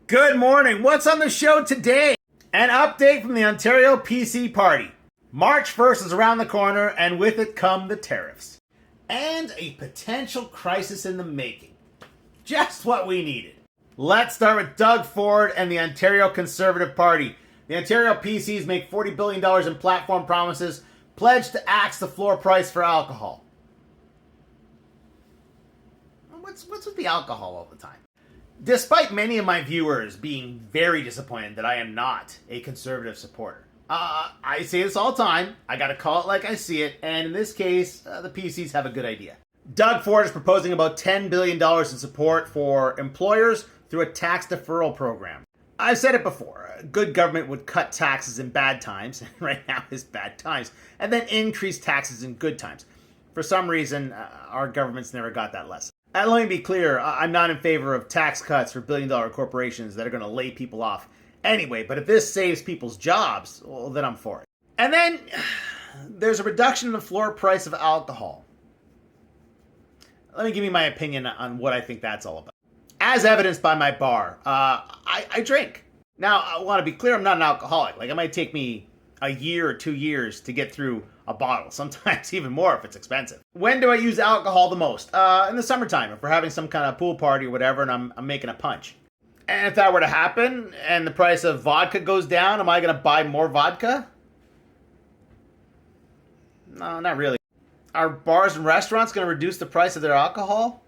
Good morning. What's on the show today? An update from the Ontario PC Party. March 1st is around the corner, and with it come the tariffs. And a potential crisis in the making. Just what we needed. Let's start with Doug Ford and the Ontario Conservative Party. The Ontario PCs make $40 billion in platform promises, pledged to axe the floor price for alcohol. What's with the alcohol all the time? Despite many of my viewers being very disappointed that I am not a conservative supporter, I say this all the time, I gotta call it like I see it, and in this case, the PCs have a good idea. Doug Ford is proposing about $10 billion in support for employers through a tax deferral program. I've said it before, good government would cut taxes in bad times, and right now is bad times, and then increase taxes in good times. For some reason, our government's never got that lesson. And let me be clear, I'm not in favor of tax cuts for billion-dollar corporations that are going to lay people off anyway, but if this saves people's jobs, well, then I'm for it. And then there's a reduction in the floor price of alcohol. Let me give you my opinion on what I think that's all about. As evidenced by my bar, I drink. Now, I want to be clear, I'm not an alcoholic. Like, it might take me a year or 2 years to get through a bottle, sometimes even more if it's expensive. When do I use alcohol the most? In the summertime, if we're having some kind of pool party or whatever and I'm making a punch. And if that were to happen and the price of vodka goes down, am I going to buy more vodka? No, not really. Are bars and restaurants going to reduce the price of their alcohol?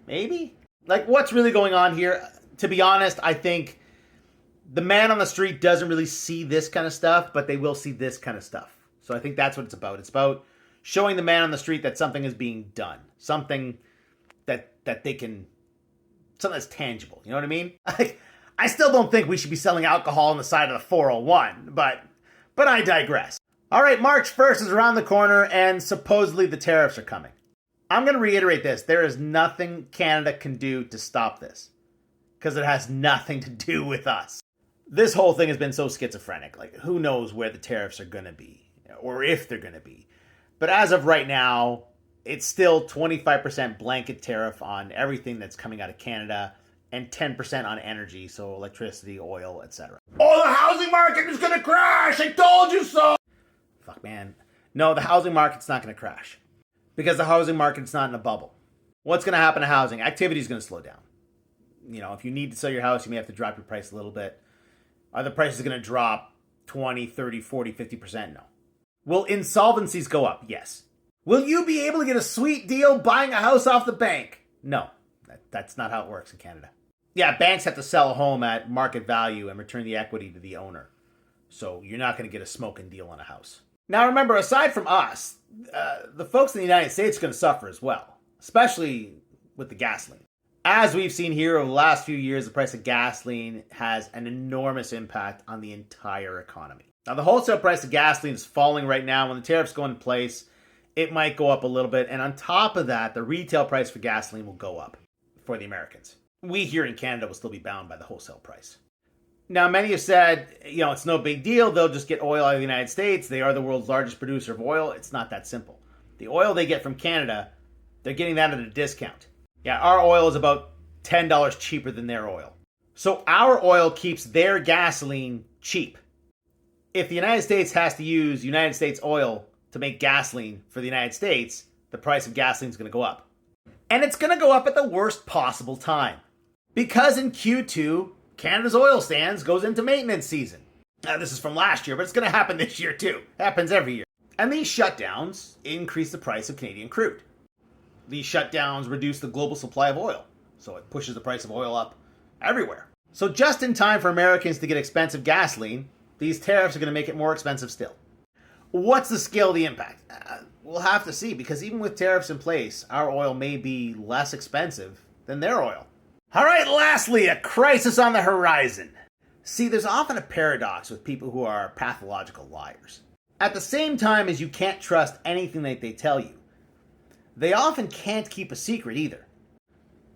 Maybe. Like, what's really going on here? To be honest, I think the man on the street doesn't really see this kind of stuff, but they will see this kind of stuff. So I think that's what it's about. It's about showing the man on the street that something is being done. Something that they can... Something that's tangible. You know what I mean? I still don't think we should be selling alcohol on the side of the 401, but I digress. All right, March 1st is around the corner, and supposedly the tariffs are coming. I'm going to reiterate this. There is nothing Canada can do to stop this, because it has nothing to do with us. This whole thing has been so schizophrenic. Like, who knows where the tariffs are going to be, or if they're going to be. But as of right now, it's still 25% blanket tariff on everything that's coming out of Canada, and 10% on energy, so electricity, oil, etc. Oh, the housing market is going to crash! I told you so! Fuck, man. No, the housing market's not going to crash. Because the housing market's not in a bubble. What's going to happen to housing? Activity is going to slow down. You know, if you need to sell your house, you may have to drop your price a little bit. Are the prices going to drop 20, 30, 40, 50%? No. Will insolvencies go up? Yes. Will you be able to get a sweet deal buying a house off the bank? No. That's not how it works in Canada. Yeah, banks have to sell a home at market value and return the equity to the owner. So you're not going to get a smoking deal on a house. Now remember, aside from us, the folks in the United States are going to suffer as well, especially with the gasoline. As we've seen here over the last few years, the price of gasoline has an enormous impact on the entire economy. Now, the wholesale price of gasoline is falling right now. When the tariffs go in place, it might go up a little bit. And on top of that, the retail price for gasoline will go up for the Americans. We here in Canada will still be bound by the wholesale price. Now, many have said, it's no big deal. They'll just get oil out of the United States. They are the world's largest producer of oil. It's not that simple. The oil they get from Canada, they're getting that at a discount. Yeah, our oil is about $10 cheaper than their oil. So our oil keeps their gasoline cheap. If the United States has to use United States oil to make gasoline for the United States, the price of gasoline is going to go up. And it's going to go up at the worst possible time. Because in Q2, Canada's oil sands goes into maintenance season. Now, this is from last year, but it's going to happen this year too. It happens every year. And these shutdowns increase the price of Canadian crude. These shutdowns reduce the global supply of oil, so it pushes the price of oil up everywhere. So just in time for Americans to get expensive gasoline, these tariffs are going to make it more expensive still. What's the scale of the impact? We'll have to see, because even with tariffs in place, our oil may be less expensive than their oil. All right, lastly, a crisis on the horizon. See, there's often a paradox with people who are pathological liars. At the same time as you can't trust anything that they tell you, they often can't keep a secret either.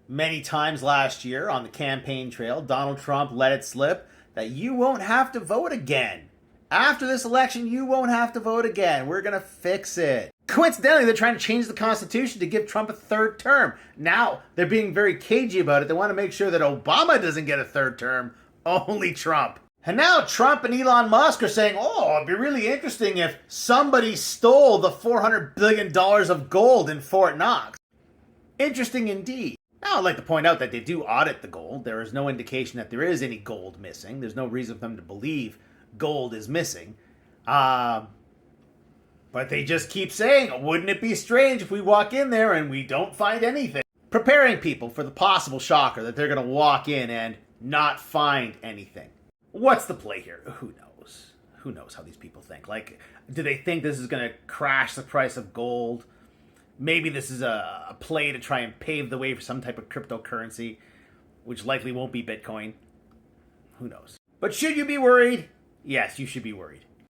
Many times last year on the campaign trail, Donald Trump let it slip that you won't have to vote again. After this election, you won't have to vote again. We're going to fix it. Coincidentally, they're trying to change the Constitution to give Trump a third term. Now, they're being very cagey about it. They want to make sure that Obama doesn't get a third term, only Trump. And now Trump and Elon Musk are saying, oh, it'd be really interesting if somebody stole the $400 billion of gold in Fort Knox. Interesting indeed. Now, I'd like to point out that they do audit the gold. There is no indication that there is any gold missing. There's no reason for them to believe gold is missing. But they just keep saying, wouldn't it be strange if we walk in there and we don't find anything? Preparing people for the possible shocker that they're going to walk in and not find anything. What's the play here? Who knows? Who knows how these people think? Like, do they think this is going to crash the price of gold? Maybe this is a play to try and pave the way for some type of cryptocurrency, which likely won't be Bitcoin. Who knows? But should you be worried? Yes, you should be worried.